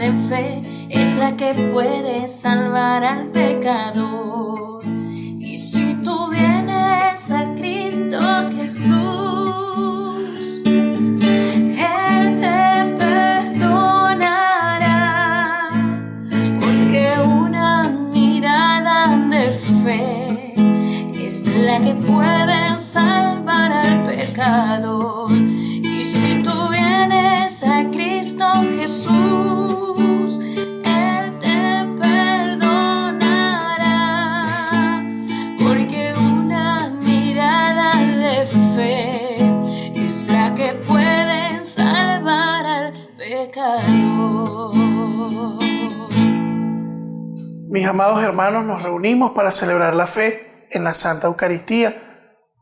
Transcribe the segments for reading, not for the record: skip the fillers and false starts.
de fe es la que puede salvar al pecador. Y si tú vienes a Cristo Jesús, Él te perdonará, porque una mirada de fe es la que puede salvar al pecador. Y si tú vienes a Cristo Jesús, Él te perdonará, porque una mirada de fe es la que puede salvar al pecador. Mis amados hermanos, nos reunimos para celebrar la fe en la Santa Eucaristía.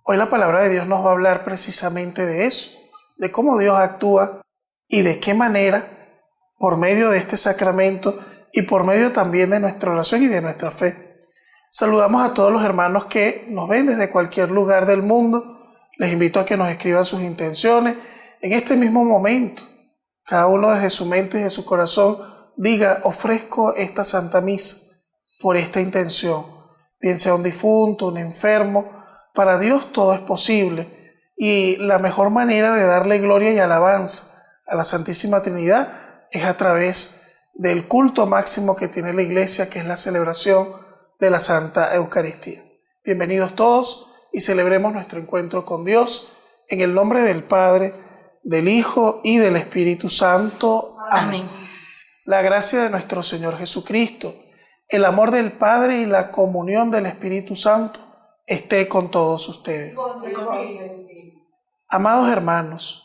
Hoy la palabra de Dios nos va a hablar precisamente de eso, de cómo Dios actúa y de qué manera, por medio de este sacramento y por medio también de nuestra oración y de nuestra fe. Saludamos a todos los hermanos que nos ven desde cualquier lugar del mundo. Les invito a que nos escriban sus intenciones en este mismo momento. Cada uno desde su mente y de su corazón diga: ofrezco esta Santa Misa por esta intención. Bien sea un difunto, un enfermo, para Dios todo es posible. Y la mejor manera de darle gloria y alabanza a la Santísima Trinidad es a través del culto máximo que tiene la Iglesia, que es la celebración de la Santa Eucaristía. Bienvenidos todos y celebremos nuestro encuentro con Dios en el nombre del Padre, del Hijo y del Espíritu Santo. Amén. La gracia de nuestro Señor Jesucristo, el amor del Padre y la comunión del Espíritu Santo esté con todos ustedes. Amados hermanos,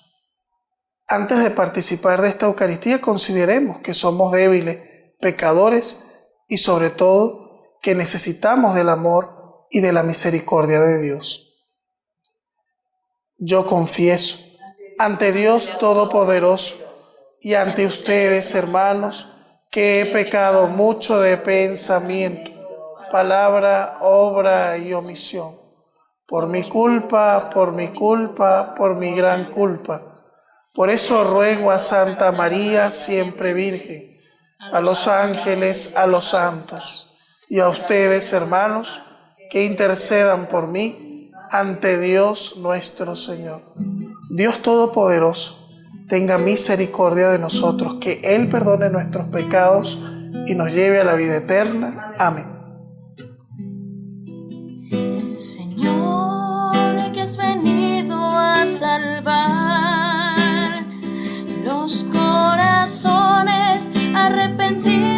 antes de participar de esta Eucaristía, consideremos que somos débiles, pecadores y sobre todo que necesitamos del amor y de la misericordia de Dios. Yo confieso ante Dios Todopoderoso y ante ustedes, hermanos, que he pecado mucho de pensamiento, palabra, obra y omisión. Por mi culpa, por mi gran culpa. Por eso ruego a Santa María, siempre Virgen, a los ángeles, a los santos y a ustedes, hermanos, que intercedan por mí ante Dios nuestro Señor. Dios Todopoderoso, tenga misericordia de nosotros, que Él perdone nuestros pecados y nos lleve a la vida eterna. Amén. Señor, que has venido a salvar los corazones arrepentidos,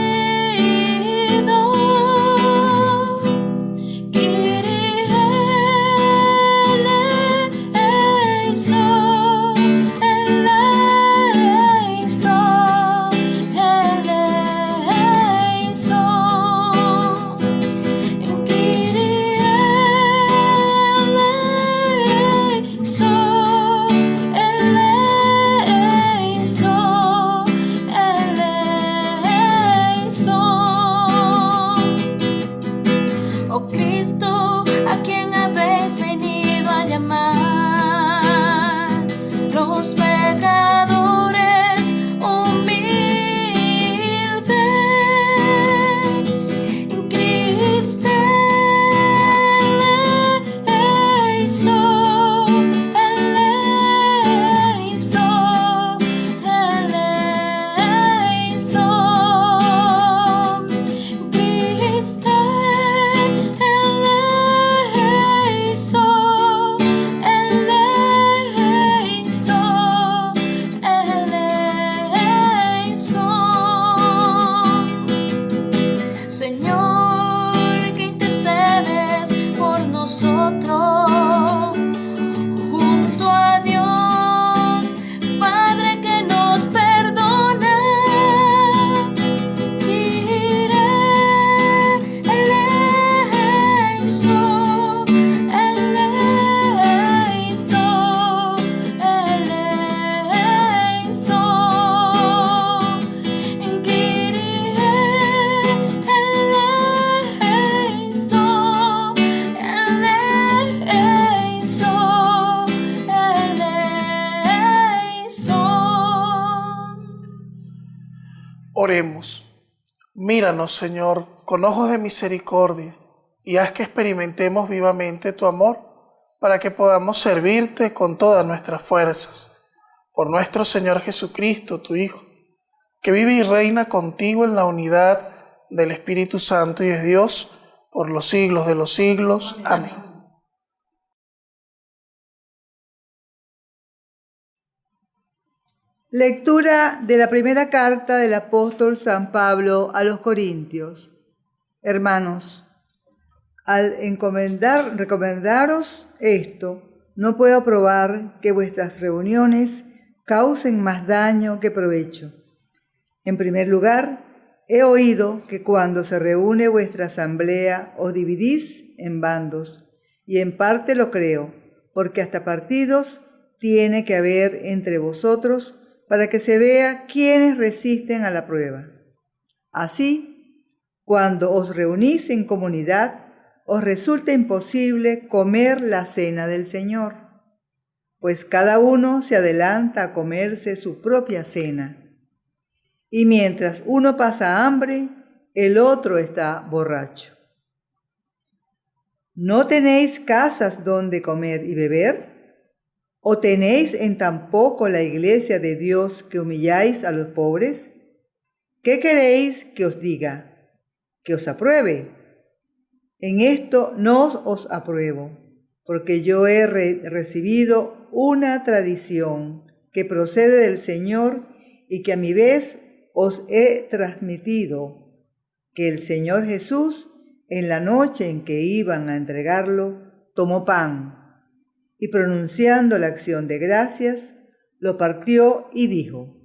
Oremos. Míranos, Señor, con ojos de misericordia y haz que experimentemos vivamente tu amor para que podamos servirte con todas nuestras fuerzas. Por nuestro Señor Jesucristo, tu Hijo, que vive y reina contigo en la unidad del Espíritu Santo y es Dios por los siglos de los siglos. Amén. Lectura de la primera carta del apóstol San Pablo a los Corintios. Hermanos, al recomendaros esto, no puedo aprobar que vuestras reuniones causen más daño que provecho. En primer lugar, he oído que cuando se reúne vuestra asamblea os dividís en bandos, y en parte lo creo, porque hasta partidos tiene que haber entre vosotros para que se vea quiénes resisten a la prueba. Así, cuando os reunís en comunidad, os resulta imposible comer la cena del Señor, pues cada uno se adelanta a comerse su propia cena. Y mientras uno pasa hambre, el otro está borracho. ¿No tenéis casas donde comer y beber? ¿O tenéis en tan poco la iglesia de Dios que humilláis a los pobres? ¿Qué queréis que os diga? ¿Que os apruebe? En esto no os apruebo, porque yo he recibido una tradición que procede del Señor y que a mi vez os he transmitido, que el Señor Jesús, en la noche en que iban a entregarlo, tomó pan, y pronunciando la acción de gracias, lo partió y dijo: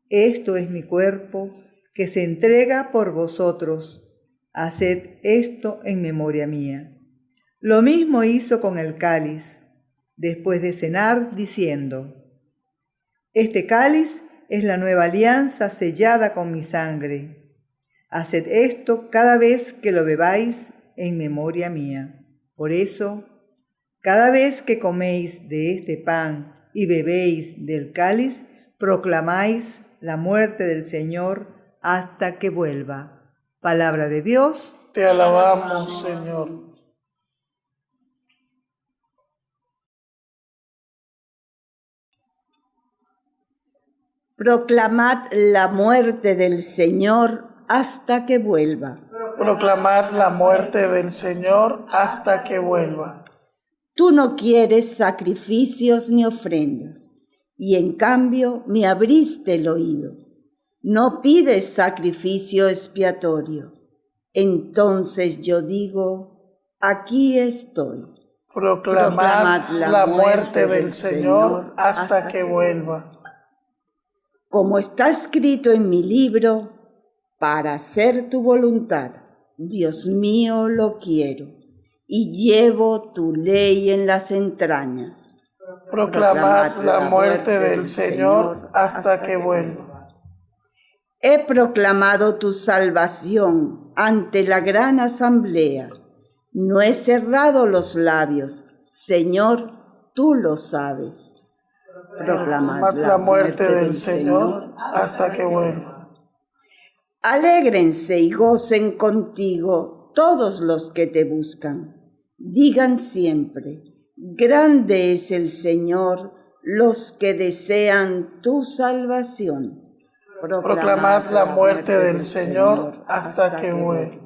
Esto es mi cuerpo, que se entrega por vosotros. Haced esto en memoria mía. Lo mismo hizo con el cáliz, después de cenar, diciendo: Este cáliz es la nueva alianza sellada con mi sangre. Haced esto cada vez que lo bebáis en memoria mía. Por eso, cada vez que coméis de este pan y bebéis del cáliz, proclamáis la muerte del Señor hasta que vuelva. Palabra de Dios. Te alabamos, Señor. Proclamad la muerte del Señor hasta que vuelva. Proclamad la muerte del Señor hasta que vuelva. Tú no quieres sacrificios ni ofrendas, y en cambio me abriste el oído. No pides sacrificio expiatorio. Entonces yo digo: aquí estoy. Proclamad la muerte del Señor hasta que vuelva. Como está escrito en mi libro, para hacer tu voluntad, Dios mío, lo quiero, y llevo tu ley en las entrañas. Proclamad la muerte del Señor hasta que vuelva. He proclamado tu salvación ante la gran asamblea. No he cerrado los labios, Señor, tú lo sabes. Proclamad la muerte del Señor hasta que vuelva. Alégrense y gocen contigo todos los que te buscan. Digan siempre: grande es el Señor, los que desean tu salvación. Proclamad la muerte del Señor hasta que vuelva.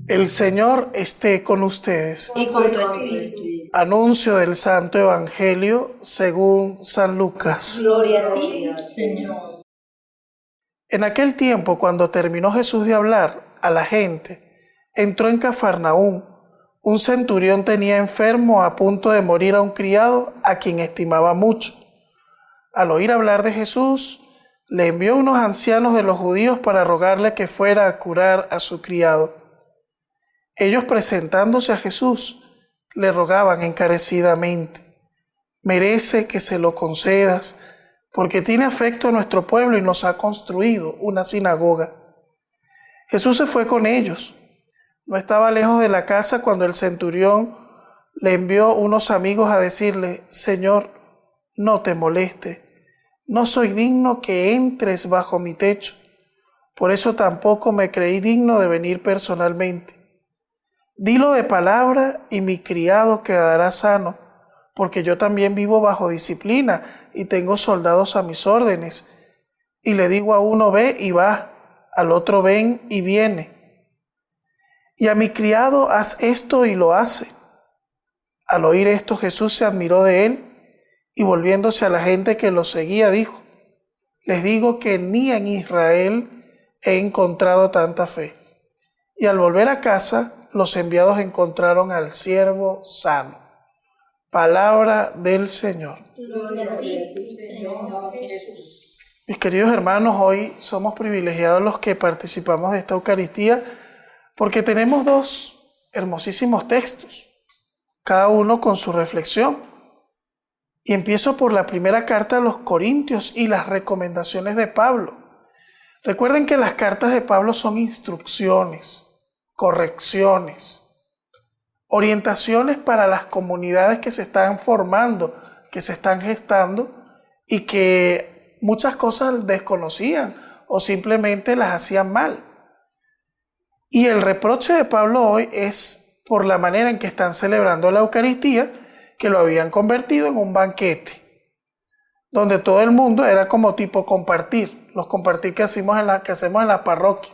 El Señor esté con ustedes. Y con tu espíritu. Anuncio del Santo Evangelio según San Lucas. Gloria a ti, Señor. En aquel tiempo, cuando terminó Jesús de hablar a la gente, entró en Cafarnaúm. Un centurión tenía enfermo a punto de morir a un criado a quien estimaba mucho. Al oír hablar de Jesús, le envió unos ancianos de los judíos para rogarle que fuera a curar a su criado. Ellos, presentándose a Jesús, le rogaban encarecidamente: merece que se lo concedas, porque tiene afecto a nuestro pueblo y nos ha construido una sinagoga. Jesús se fue con ellos. No estaba lejos de la casa cuando el centurión le envió unos amigos a decirle: Señor, no te moleste, no soy digno que entres bajo mi techo. Por eso tampoco me creí digno de venir personalmente. Dilo de palabra y mi criado quedará sano, porque yo también vivo bajo disciplina y tengo soldados a mis órdenes. Y le digo a uno: ve y va, al otro: ven y viene. Y a mi criado: haz esto, y lo hace. Al oír esto, Jesús se admiró de él y, volviéndose a la gente que lo seguía, dijo: les digo que ni en Israel he encontrado tanta fe. Y al volver a casa, los enviados encontraron al siervo sano. Palabra del Señor. Gloria a ti, Señor Jesús. Mis queridos hermanos, hoy somos privilegiados los que participamos de esta Eucaristía porque tenemos dos hermosísimos textos, cada uno con su reflexión. Y empiezo por la primera carta a los Corintios y las recomendaciones de Pablo. Recuerden que las cartas de Pablo son instrucciones, correcciones, orientaciones para las comunidades que se están formando, que se están gestando y que muchas cosas desconocían o simplemente las hacían mal. Y el reproche de Pablo hoy es por la manera en que están celebrando la Eucaristía, que lo habían convertido en un banquete, donde todo el mundo era como tipo compartir, los compartir que hacemos en la parroquia,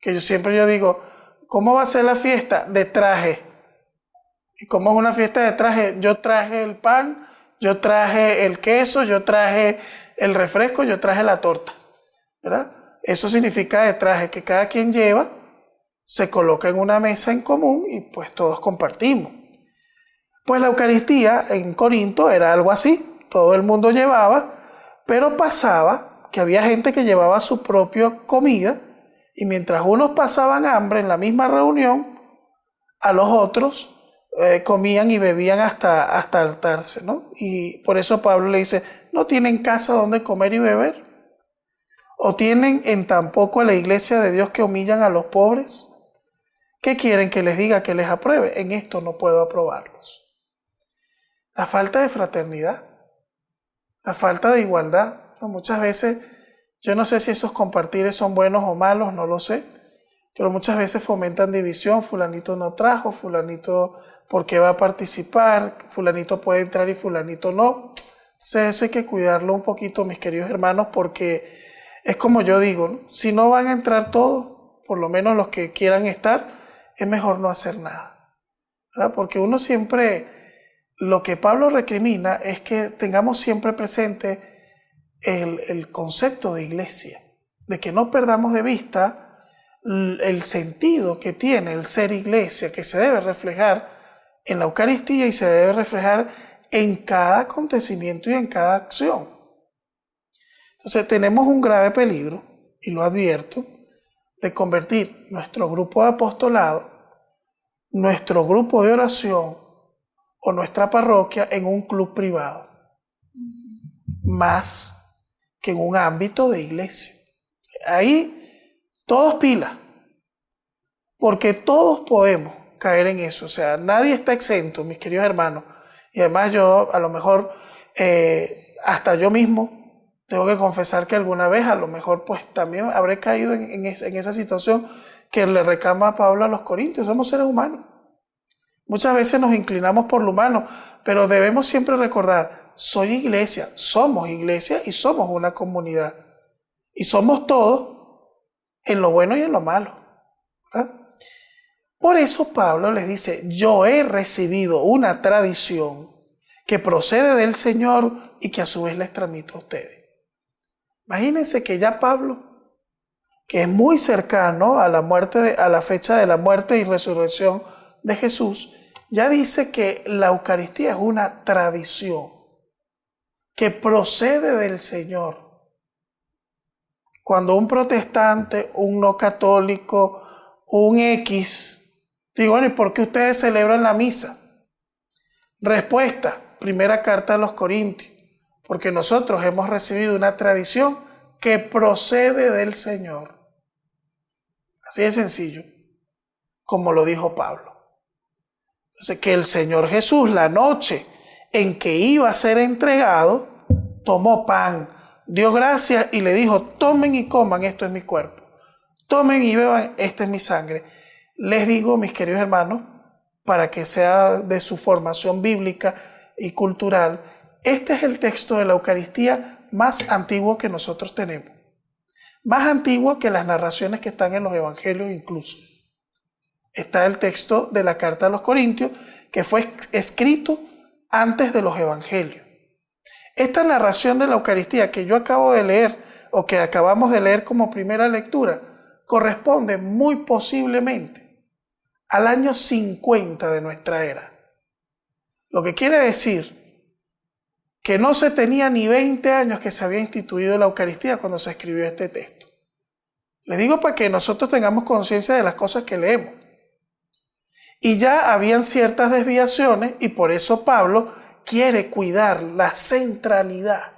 que yo digo: ¿cómo va a ser la fiesta? De traje. ¿Y cómo es una fiesta de traje? Yo traje el pan, yo traje el queso, yo traje el refresco, yo traje la torta, ¿verdad? Eso significa de traje, que cada quien lleva, se coloca en una mesa en común y pues todos compartimos. Pues la Eucaristía en Corinto era algo así, todo el mundo llevaba, pero pasaba que había gente que llevaba su propia comida y mientras unos pasaban hambre en la misma reunión, a los otros comían y bebían hasta hartarse, ¿no? Y por eso Pablo le dice: ¿no tienen casa donde comer y beber? ¿O tienen en tan poco a la iglesia de Dios que humillan a los pobres? ¿Qué quieren que les diga, que les apruebe? En esto no puedo aprobarlos. La falta de fraternidad, la falta de igualdad, ¿no? Muchas veces, yo no sé si esos compartires son buenos o malos, no lo sé, pero muchas veces fomentan división. Fulanito no trajo, fulanito ¿por qué va a participar? Fulanito puede entrar y fulanito no. Entonces eso hay que cuidarlo un poquito, mis queridos hermanos, porque es como yo digo, ¿no? Si no van a entrar todos, por lo menos los que quieran estar, es mejor no hacer nada, ¿verdad? Porque uno siempre, lo que Pablo recrimina es que tengamos siempre presente el concepto de iglesia, de que no perdamos de vista el sentido que tiene el ser iglesia, que se debe reflejar en la Eucaristía y se debe reflejar en cada acontecimiento y en cada acción. Entonces tenemos un grave peligro, y lo advierto, de convertir nuestro grupo de apostolado, nuestro grupo de oración o nuestra parroquia en un club privado, más que en un ámbito de iglesia. Ahí todos pilas, porque todos podemos caer en eso. O sea, nadie está exento, mis queridos hermanos. Y además yo, a lo mejor, hasta yo mismo, tengo que confesar que alguna vez, a lo mejor, pues también habré caído en esa situación que le reclama a Pablo a los Corintios. Somos seres humanos. Muchas veces nos inclinamos por lo humano, pero debemos siempre recordar: soy iglesia, somos iglesia y somos una comunidad. Y somos todos en lo bueno y en lo malo, ¿verdad? Por eso Pablo les dice: yo he recibido una tradición que procede del Señor y que a su vez les transmito a ustedes. Imagínense que ya Pablo que es muy cercano a la fecha de la muerte y resurrección de Jesús, ya dice que la Eucaristía es una tradición que procede del Señor. Cuando un protestante, un no católico, un X, digo, bueno, ¿y por qué ustedes celebran la misa? Respuesta, primera carta a los Corintios, porque nosotros hemos recibido una tradición que procede del Señor. Así de sencillo, como lo dijo Pablo. Entonces, que el Señor Jesús, la noche en que iba a ser entregado, tomó pan, dio gracias y le dijo, tomen y coman, esto es mi cuerpo. Tomen y beban, esta es mi sangre. Les digo, mis queridos hermanos, para que sea de su formación bíblica y cultural, este es el texto de la Eucaristía más antiguo que nosotros tenemos. Más antiguo que las narraciones que están en los evangelios incluso. Está el texto de la carta a los Corintios, que fue escrito antes de los evangelios. Esta narración de la Eucaristía que yo acabo de leer, o que acabamos de leer como primera lectura, corresponde muy posiblemente al año 50 de nuestra era. Lo que quiere decir que no se tenía ni 20 años que se había instituido la Eucaristía cuando se escribió este texto. Les digo para que nosotros tengamos conciencia de las cosas que leemos. Y ya habían ciertas desviaciones y por eso Pablo quiere cuidar la centralidad.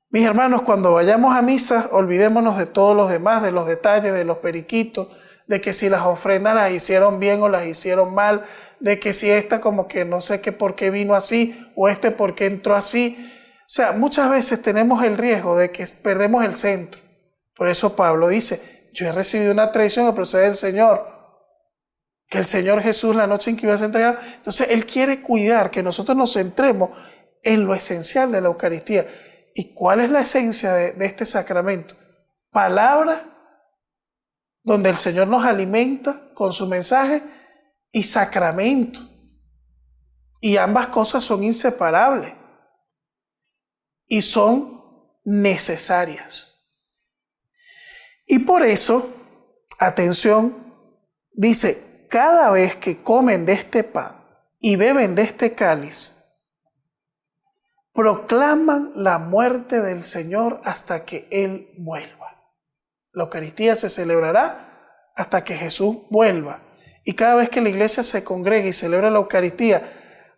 Mis hermanos, cuando vayamos a misa, olvidémonos de todos los demás, de los detalles, de los periquitos, de que si las ofrendas las hicieron bien o las hicieron mal, de que si esta como que no sé qué por qué vino así o este por qué entró así. O sea, muchas veces tenemos el riesgo de que perdemos el centro. Por eso Pablo dice, yo he recibido una tradición que procede del Señor, que el Señor Jesús la noche en que iba a ser entregado. Entonces Él quiere cuidar que nosotros nos centremos en lo esencial de la Eucaristía. ¿Y cuál es la esencia de este sacramento? Palabra, donde el Señor nos alimenta con su mensaje, y sacramento. Y ambas cosas son inseparables y son necesarias. Y por eso, atención, dice, cada vez que comen de este pan y beben de este cáliz, proclaman la muerte del Señor hasta que Él vuelva. La Eucaristía se celebrará hasta que Jesús vuelva. Y cada vez que la iglesia se congrega y celebra la Eucaristía,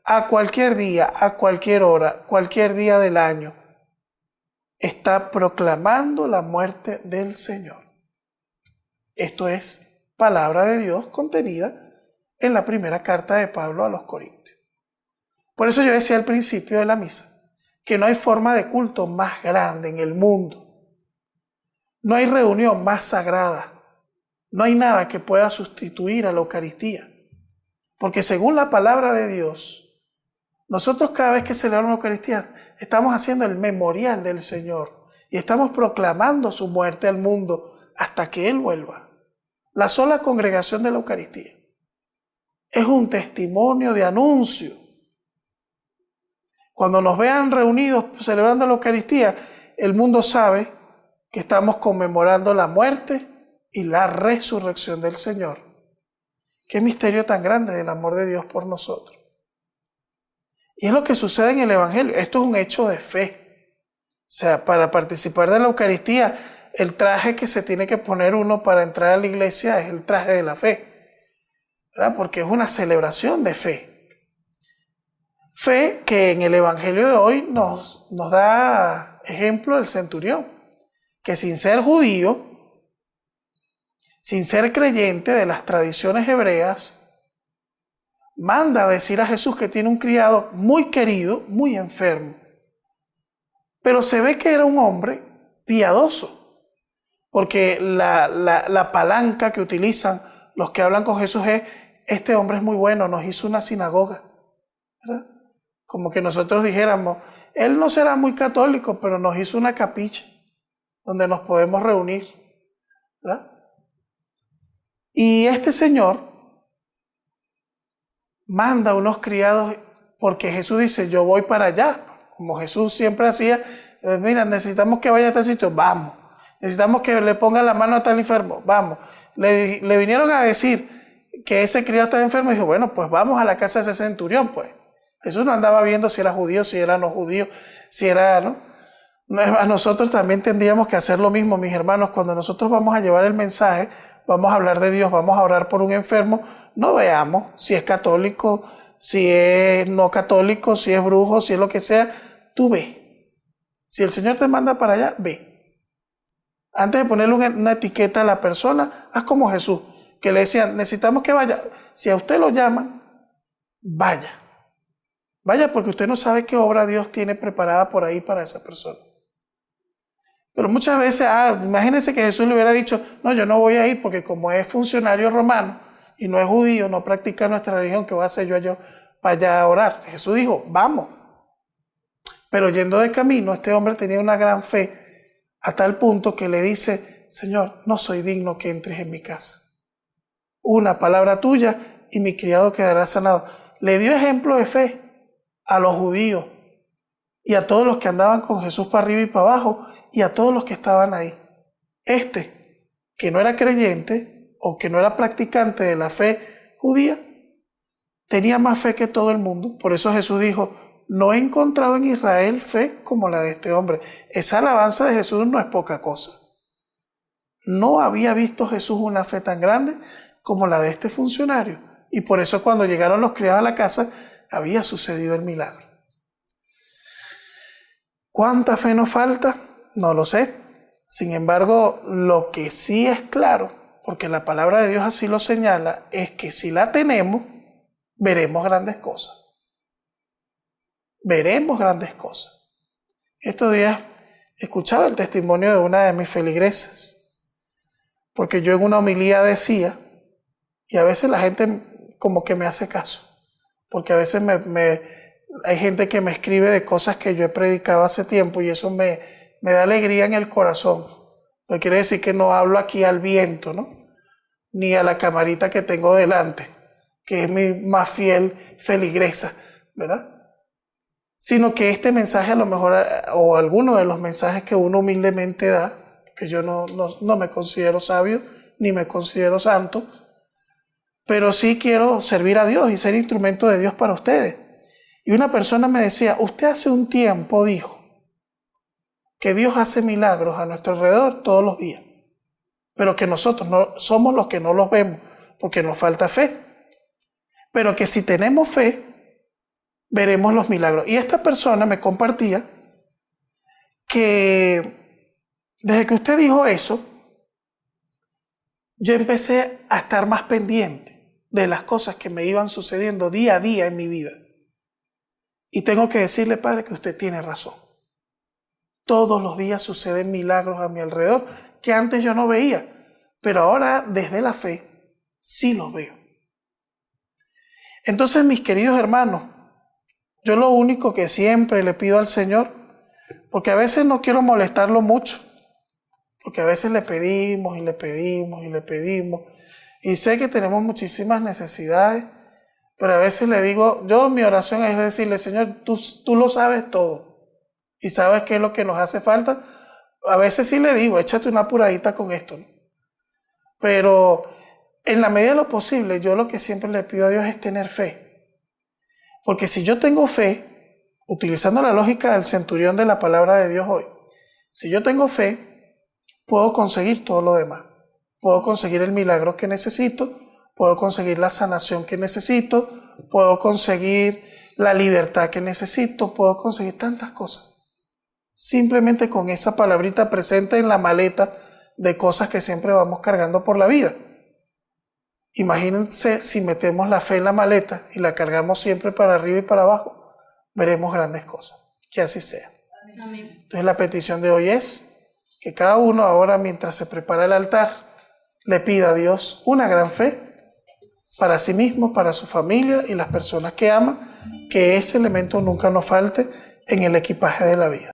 a cualquier día, a cualquier hora, cualquier día del año, está proclamando la muerte del Señor. Esto es palabra de Dios contenida en la primera carta de Pablo a los Corintios. Por eso yo decía al principio de la misa, que no hay forma de culto más grande en el mundo. No hay reunión más sagrada. No hay nada que pueda sustituir a la Eucaristía. Porque según la palabra de Dios, nosotros cada vez que celebramos la Eucaristía estamos haciendo el memorial del Señor y estamos proclamando su muerte al mundo hasta que Él vuelva. La sola congregación de la Eucaristía es un testimonio de anuncio. Cuando nos vean reunidos celebrando la Eucaristía, el mundo sabe que estamos conmemorando la muerte y la resurrección del Señor. Qué misterio tan grande del amor de Dios por nosotros. Y es lo que sucede en el Evangelio. Esto es un hecho de fe. O sea, para participar de la Eucaristía, el traje que se tiene que poner uno para entrar a la iglesia es el traje de la fe, ¿verdad? Porque es una celebración de fe. Fe que en el Evangelio de hoy nos da ejemplo el centurión, que sin ser judío, sin ser creyente de las tradiciones hebreas, manda a decir a Jesús que tiene un criado muy querido, muy enfermo. Pero se ve que era un hombre piadoso, porque la palanca que utilizan los que hablan con Jesús es, este hombre es muy bueno, nos hizo una sinagoga, ¿verdad? Como que nosotros dijéramos, él no será muy católico, pero nos hizo una capilla donde nos podemos reunir, ¿verdad? Y este señor manda a unos criados porque Jesús dice, yo voy para allá. Como Jesús siempre hacía, mira, necesitamos que vaya a este sitio, vamos. necesitamos que le pongan la mano a tal enfermo, vamos. Le vinieron a decir que ese criado estaba enfermo y dijo, bueno, pues vamos a la casa de ese centurión, pues. Jesús no andaba viendo si era judío, si era no judío, si era, ¿no? A nosotros también tendríamos que hacer lo mismo, mis hermanos. Cuando nosotros vamos a llevar el mensaje, vamos a hablar de Dios, vamos a orar por un enfermo, no veamos si es católico, si es no católico, si es brujo, si es lo que sea, tú ve. Si el Señor te manda para allá, ve. Antes de ponerle una etiqueta a la persona, haz como Jesús, que le decían, necesitamos que vaya. Si a usted lo llaman, vaya. Vaya, porque usted no sabe qué obra Dios tiene preparada por ahí para esa persona. Pero muchas veces, imagínense que Jesús le hubiera dicho, no, yo no voy a ir porque como es funcionario romano y no es judío, no practica nuestra religión, ¿qué voy a hacer yo para allá a orar? Jesús dijo, vamos. Pero yendo de camino, este hombre tenía una gran fe a tal punto que le dice, Señor, no soy digno que entres en mi casa. Una palabra tuya y mi criado quedará sanado. Le dio ejemplo de fe a los judíos y a todos los que andaban con Jesús para arriba y para abajo y a todos los que estaban ahí. Que no era creyente o que no era practicante de la fe judía, tenía más fe que todo el mundo. Por eso Jesús dijo, no he encontrado en Israel fe como la de este hombre. Esa alabanza de Jesús no es poca cosa. No había visto Jesús una fe tan grande como la de este funcionario. Y por eso cuando llegaron los criados a la casa, había sucedido el milagro. ¿Cuánta fe nos falta? No lo sé. Sin embargo, lo que sí es claro, porque la palabra de Dios así lo señala, es que si la tenemos, veremos grandes cosas. Veremos grandes cosas. Estos días escuchaba el testimonio de una de mis feligresas, porque yo en una homilía decía, y a veces la gente como que me hace caso, porque a veces hay gente que me escribe de cosas que yo he predicado hace tiempo y eso me da alegría en el corazón. No quiere decir que no hablo aquí al viento, ¿no? Ni a la camarita que tengo delante, que es mi más fiel feligresa, ¿verdad? Sino que este mensaje a lo mejor, o alguno de los mensajes que uno humildemente da, que yo no me considero sabio, ni me considero santo, pero sí quiero servir a Dios y ser instrumento de Dios para ustedes. Y una persona me decía, usted hace un tiempo dijo que Dios hace milagros a nuestro alrededor todos los días, pero que nosotros no somos los que no los vemos porque nos falta fe, pero que si tenemos fe, veremos los milagros. Y esta persona me compartía que desde que usted dijo eso, yo empecé a estar más pendiente de las cosas que me iban sucediendo día a día en mi vida. Y tengo que decirle, Padre, que usted tiene razón. Todos los días suceden milagros a mi alrededor que antes yo no veía, pero ahora desde la fe sí los veo. Entonces, mis queridos hermanos, yo lo único que siempre le pido al Señor, porque a veces no quiero molestarlo mucho, porque a veces le pedimos y le pedimos y le pedimos, y sé que tenemos muchísimas necesidades, pero a veces le digo, mi oración es decirle, Señor, tú lo sabes todo y sabes qué es lo que nos hace falta. A veces sí le digo, échate una apuradita con esto, ¿no? Pero en la medida de lo posible, yo lo que siempre le pido a Dios es tener fe. Porque si yo tengo fe, utilizando la lógica del centurión de la palabra de Dios hoy, si yo tengo fe, puedo conseguir todo lo demás. Puedo conseguir el milagro que necesito, puedo conseguir la sanación que necesito, puedo conseguir la libertad que necesito, puedo conseguir tantas cosas. Simplemente con esa palabrita presente en la maleta de cosas que siempre vamos cargando por la vida. Imagínense si metemos la fe en la maleta y la cargamos siempre para arriba y para abajo, veremos grandes cosas. Que así sea. Amén. Entonces la petición de hoy es que cada uno ahora, mientras se prepara el altar, le pida a Dios una gran fe para sí mismo, para su familia y las personas que ama, que ese elemento nunca nos falte en el equipaje de la vida.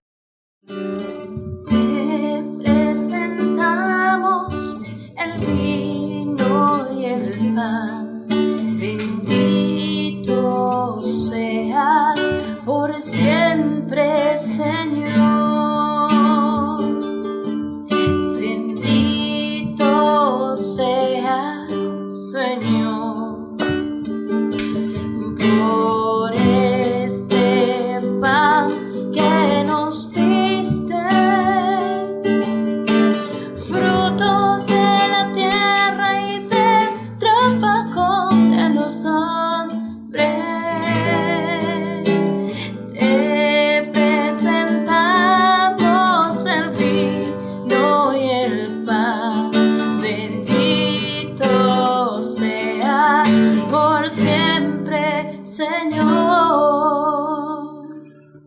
Te presentamos el vino y el pan. Bendito seas por siempre, Señor.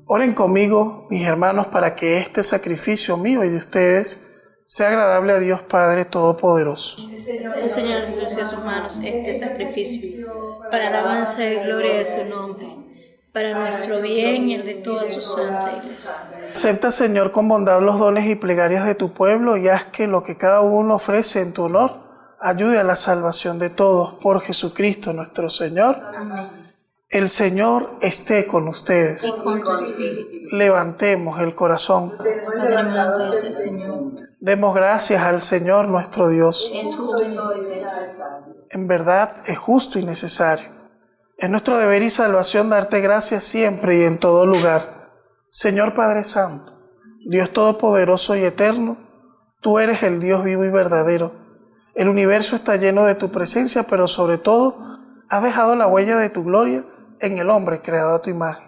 Oren conmigo, mis hermanos, para que este sacrificio mío y de ustedes sea agradable a Dios Padre Todopoderoso. El Señor ofreció a sus manos este sacrificio para alabanza y gloria de su nombre, para nuestro bien y el de toda su santa Iglesia. Acepta, Señor, con bondad los dones y plegarias de tu pueblo y haz que lo que cada uno ofrece en tu honor ayude a la salvación de todos por Jesucristo nuestro Señor. Amén. El Señor esté con ustedes. Y con tu espíritu. Levantemos el corazón. Padre nuestro es el Señor. Demos gracias al Señor nuestro Dios. Es justo y necesario. En verdad es justo y necesario. Es nuestro deber y salvación darte gracias siempre y en todo lugar. Señor Padre Santo, Dios Todopoderoso y Eterno, tú eres el Dios vivo y verdadero. El universo está lleno de tu presencia, pero sobre todo has dejado la huella de tu gloria en el hombre creado a tu imagen.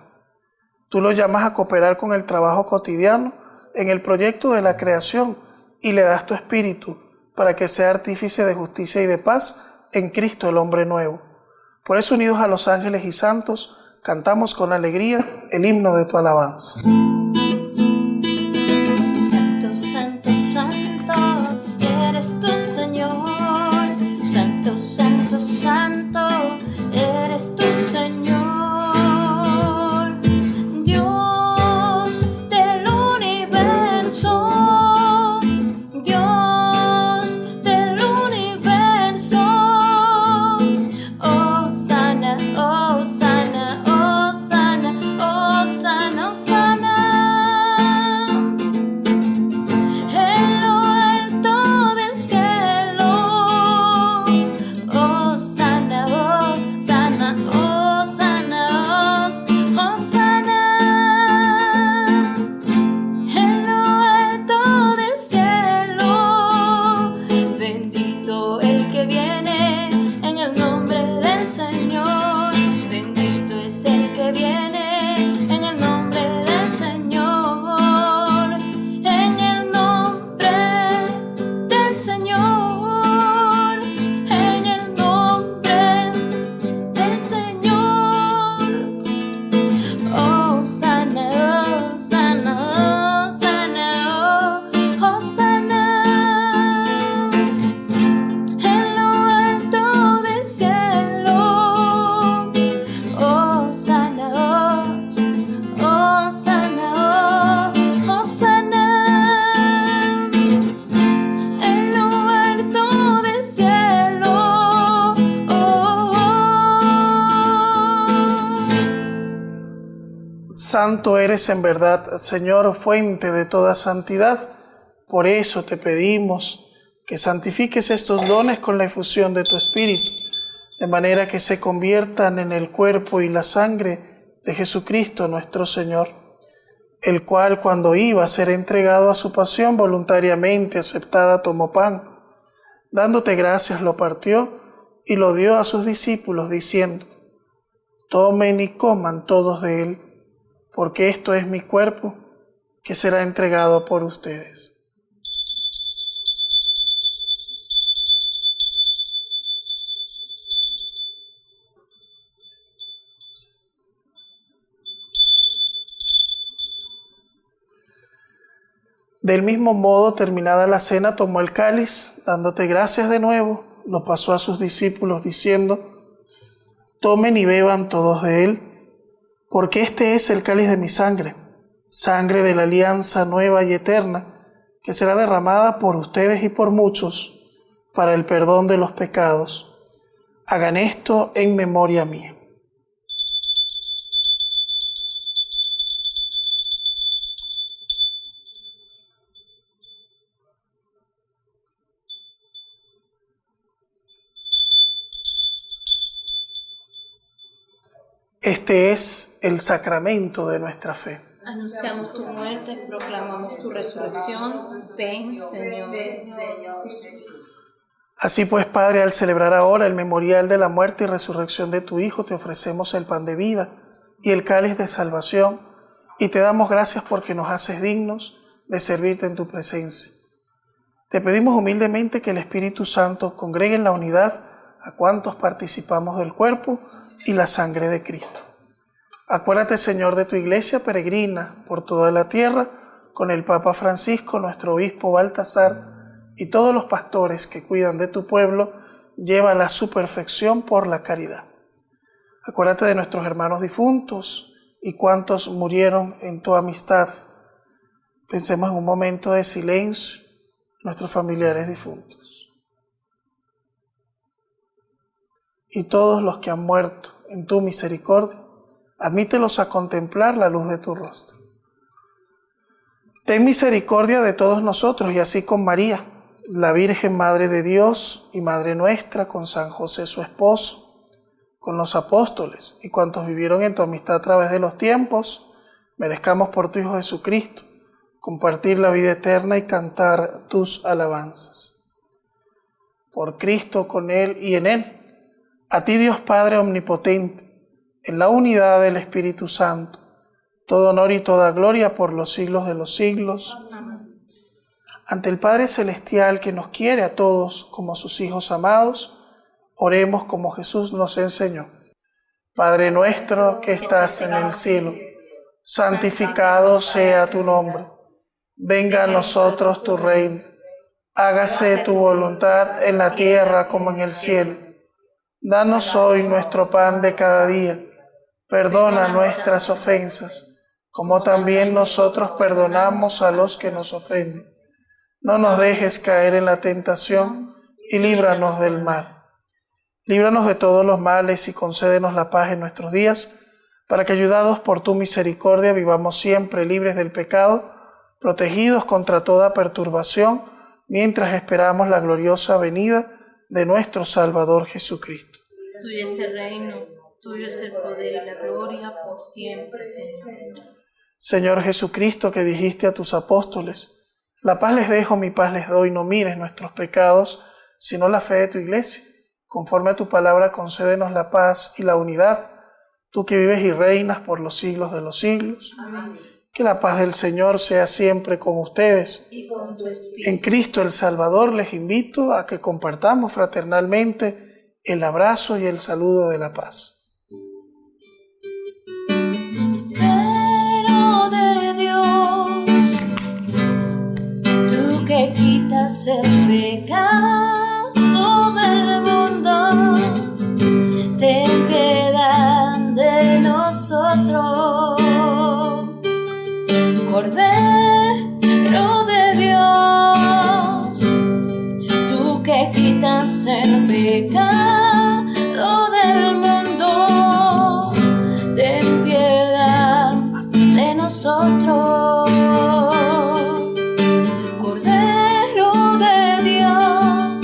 Tú lo llamas a cooperar con el trabajo cotidiano en el proyecto de la creación y le das tu espíritu para que sea artífice de justicia y de paz en Cristo el hombre nuevo. Por eso, unidos a los ángeles y santos, cantamos con alegría el himno de tu alabanza. Santo, santo, santo, eres tu Señor. Santo, santo, santo, eres tu Señor. Dios del universo, Dios del universo. Oh, sana, oh, sana, oh, sana, oh, sana, oh, sana. En lo alto del cielo, oh, sana, oh, sana, oh, sana, oh, sana. En lo alto del cielo, bendito el que viene en el nombre del Señor. Bendito es el que viene en el nombre del Señor. En el nombre del Señor. En el nombre del Señor. Oh, sana, oh, sana, oh, sana, oh, oh, sana. En lo alto del cielo, oh, sana, oh, sana, oh, sana. En lo alto del cielo, Santo eres en verdad, Señor, fuente de toda santidad. Por eso te pedimos que santifiques estos dones con la efusión de tu Espíritu, de manera que se conviertan en el cuerpo y la sangre de Jesucristo nuestro Señor, el cual, cuando iba a ser entregado a su pasión voluntariamente aceptada, tomó pan. Dándote gracias, lo partió y lo dio a sus discípulos, diciendo: tomen y coman todos de él, porque esto es mi cuerpo, que será entregado por ustedes. Del mismo modo, terminada la cena, tomó el cáliz, dándote gracias de nuevo, lo pasó a sus discípulos, diciendo: tomen y beban todos de él, porque este es el cáliz de mi sangre, sangre de la alianza nueva y eterna, que será derramada por ustedes y por muchos para el perdón de los pecados. Hagan esto en memoria mía. Este es el sacramento de nuestra fe. anunciamos tu muerte, proclamamos tu resurrección. Ven, Señor. Así pues, Padre, al celebrar ahora el memorial de la muerte y resurrección de tu Hijo, te ofrecemos el pan de vida y el cáliz de salvación, y te damos gracias porque nos haces dignos de servirte en tu presencia. Te pedimos humildemente que el Espíritu Santo congregue en la unidad a cuantos participamos del cuerpo y la sangre de Cristo. Acuérdate, Señor, de tu iglesia peregrina por toda la tierra, con el Papa Francisco, nuestro obispo Baltasar y todos los pastores que cuidan de tu pueblo, llévala a su perfección por la caridad. Acuérdate de nuestros hermanos difuntos y cuantos murieron en tu amistad. Pensemos en un momento de silencio, nuestros familiares difuntos. Y todos los que han muerto en tu misericordia, admítelos a contemplar la luz de tu rostro. Ten misericordia de todos nosotros y así con María, la Virgen Madre de Dios y Madre nuestra, con San José su esposo, con los apóstoles y cuantos vivieron en tu amistad a través de los tiempos, merezcamos por tu Hijo Jesucristo compartir la vida eterna y cantar tus alabanzas. Por Cristo, con Él y en Él, a ti Dios Padre omnipotente, en la unidad del Espíritu Santo, todo honor y toda gloria por los siglos de los siglos. Amén. Ante el Padre Celestial que nos quiere a todos como sus hijos amados, oremos como Jesús nos enseñó. Padre nuestro que estás en el cielo, santificado sea tu nombre. Venga a nosotros tu reino. Hágase tu voluntad en la tierra como en el cielo. Danos hoy nuestro pan de cada día. Perdona nuestras ofensas, como también nosotros perdonamos a los que nos ofenden. No nos dejes caer en la tentación y líbranos del mal. Líbranos de todos los males y concédenos la paz en nuestros días, para que, ayudados por tu misericordia, vivamos siempre libres del pecado, protegidos contra toda perturbación, mientras esperamos la gloriosa venida de nuestro Salvador Jesucristo. Tuyo es el reino, tuyo es el poder y la gloria por siempre, Señor. Señor Jesucristo, que dijiste a tus apóstoles: la paz les dejo, mi paz les doy, no mires nuestros pecados, sino la fe de tu iglesia. Conforme a tu palabra, concédenos la paz y la unidad, tú que vives y reinas por los siglos de los siglos. Amén. Que la paz del Señor sea siempre con ustedes. Y con tu espíritu. En Cristo el Salvador les invito a que compartamos fraternalmente el abrazo y el saludo de la paz. Pero de Dios, tú que quitas el pecado del mundo, ten piedad de nosotros. Cordero de Dios, tú que quitas el pecado del mundo, ten piedad de nosotros. Cordero de Dios,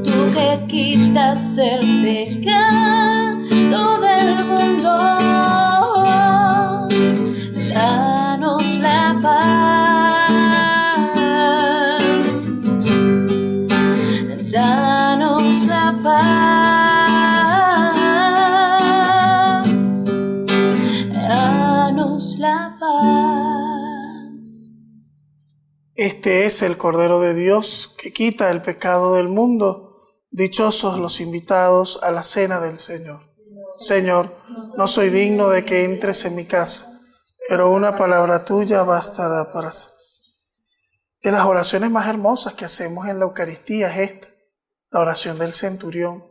tú que quitas el pecado del mundo, danos la paz, danos la paz, danos la paz. Este es el Cordero de Dios que quita el pecado del mundo. Dichosos los invitados a la cena del Señor. Señor, no soy digno de que entres en mi casa, pero una palabra tuya bastará para ser. De las oraciones más hermosas que hacemos en la Eucaristía es esta, la oración del centurión.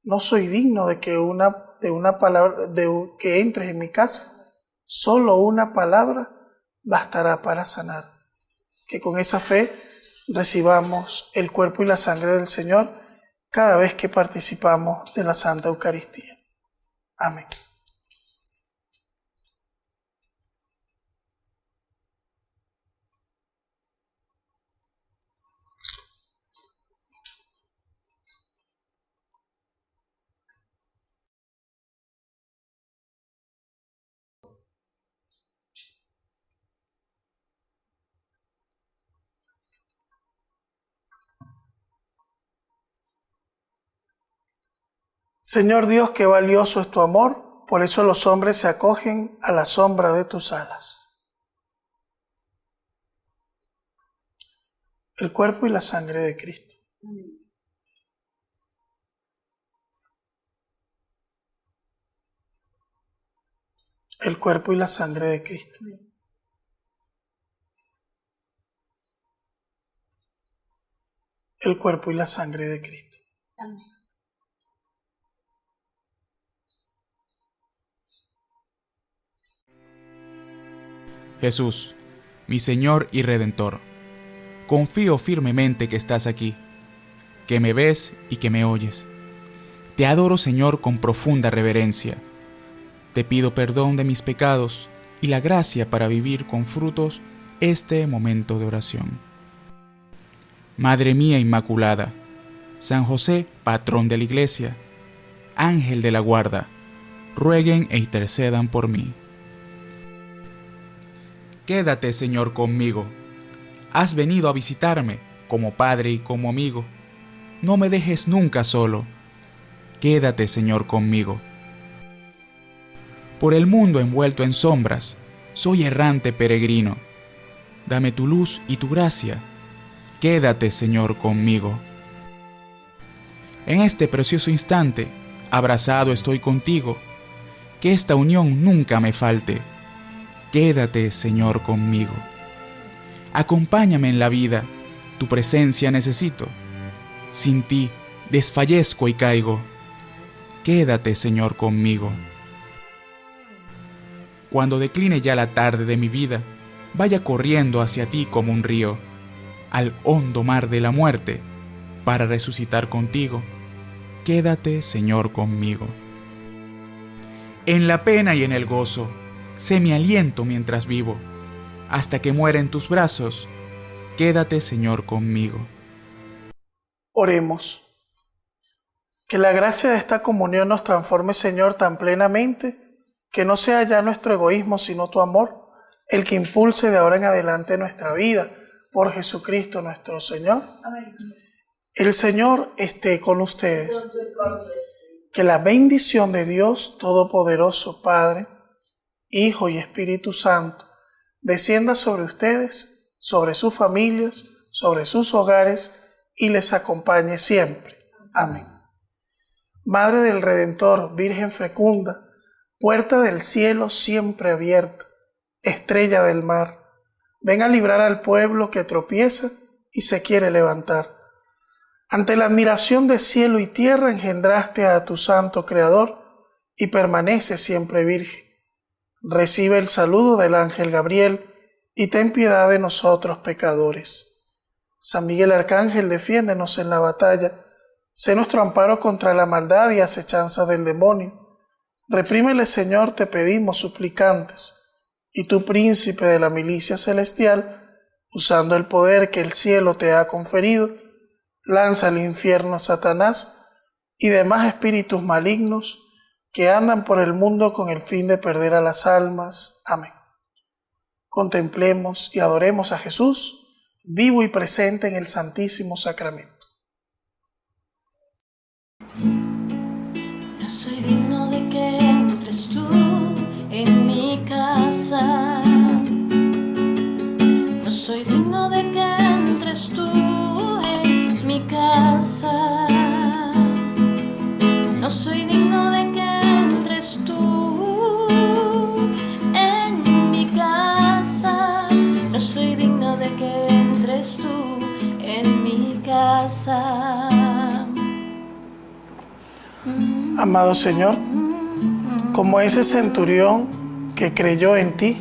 No soy digno de que que entres en mi casa, solo una palabra bastará para sanar. Que con esa fe recibamos el cuerpo y la sangre del Señor cada vez que participamos de la Santa Eucaristía. Amén. Señor Dios, qué valioso es tu amor, por eso los hombres se acogen a la sombra de tus alas. El cuerpo y la sangre de Cristo. el cuerpo y la sangre de Cristo. El cuerpo y la sangre de Cristo. Amén. Jesús, mi Señor y Redentor, confío firmemente que estás aquí, que me ves y que me oyes. Te adoro, Señor, con profunda reverencia. Te pido perdón de mis pecados y la gracia para vivir con frutos este momento de oración. Madre mía Inmaculada, San José, patrón de la Iglesia, Ángel de la guarda, rueguen e intercedan por mí. Quédate, Señor, conmigo. Has venido a visitarme como padre y como amigo. No me dejes nunca solo. Quédate, Señor, conmigo. Por el mundo envuelto en sombras, soy errante peregrino. Dame tu luz y tu gracia. Quédate, Señor, conmigo. En este precioso instante, abrazado estoy contigo. Que esta unión nunca me falte. Quédate, Señor, conmigo. Acompáñame en la vida, tu presencia necesito. Sin ti desfallezco y caigo. Quédate, Señor, conmigo. Cuando decline ya la tarde de mi vida, vaya corriendo hacia ti como un río, al hondo mar de la muerte, para resucitar contigo. Quédate, Señor, conmigo. En la pena y en el gozo, sé mi aliento mientras vivo, hasta que muera en tus brazos. Quédate, Señor, conmigo. Oremos. Que la gracia de esta comunión nos transforme, Señor, tan plenamente, que no sea ya nuestro egoísmo, sino tu amor, el que impulse de ahora en adelante nuestra vida, por Jesucristo nuestro Señor. Amén. El Señor esté con ustedes. Que la bendición de Dios Todopoderoso, Padre, Hijo y Espíritu Santo, descienda sobre ustedes, sobre sus familias, sobre sus hogares y les acompañe siempre. Amén. Madre del Redentor, Virgen fecunda, puerta del cielo siempre abierta, estrella del mar, ven a librar al pueblo que tropieza y se quiere levantar. Ante la admiración de cielo y tierra engendraste a tu santo Creador y permanece siempre virgen. Recibe el saludo del ángel Gabriel y ten piedad de nosotros pecadores. San Miguel Arcángel, defiéndenos en la batalla. Sé nuestro amparo contra la maldad y acechanza del demonio. Reprímele, Señor, te pedimos suplicantes. Y tú, príncipe de la milicia celestial, usando el poder que el cielo te ha conferido, lanza al infierno a Satanás y demás espíritus malignos que andan por el mundo con el fin de perder a las almas. Amén. Contemplemos y adoremos a Jesús, vivo y presente en el Santísimo Sacramento. No soy digno de que entres tú en mi casa. No soy digno de que entres tú en mi casa. No soy digno de que entres tú en mi casa. No soy digno de que entres tú en mi casa. Amado Señor, como ese centurión que creyó en ti,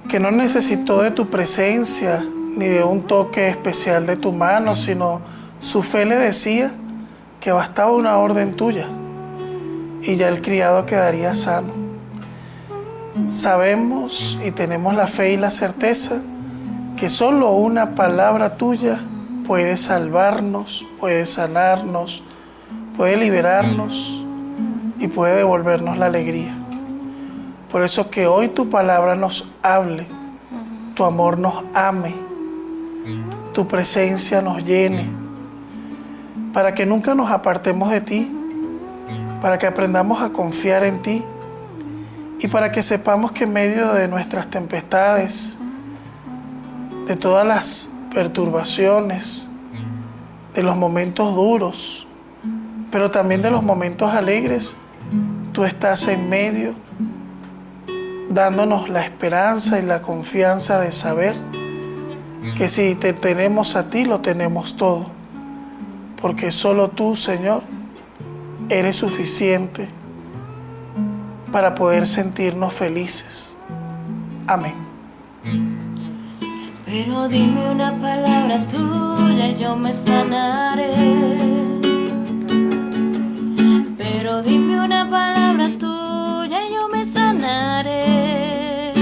que no necesitó de tu presencia ni de un toque especial de tu mano, sino su fe le decía que bastaba una orden tuya y ya el criado quedaría sano. Sabemos y tenemos la fe y la certeza que solo una palabra tuya puede salvarnos, puede sanarnos, puede liberarnos y puede devolvernos la alegría. Por eso que hoy tu palabra nos hable, tu amor nos ame, tu presencia nos llene, para que nunca nos apartemos de ti, para que aprendamos a confiar en ti y para que sepamos que en medio de nuestras tempestades, de todas las perturbaciones, de los momentos duros, pero también de los momentos alegres, tú estás en medio dándonos la esperanza y la confianza de saber que si te tenemos a ti, lo tenemos todo, porque solo tú, Señor, eres suficiente para poder sentirnos felices. Amén. Pero dime una palabra tuya y yo me sanaré. Pero dime una palabra tuya y yo me sanaré.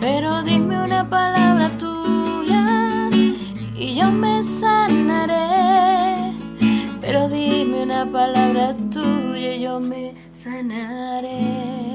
Pero dime una palabra tuya y yo me sanaré. Pero dime una palabra tuya y yo me sanaré.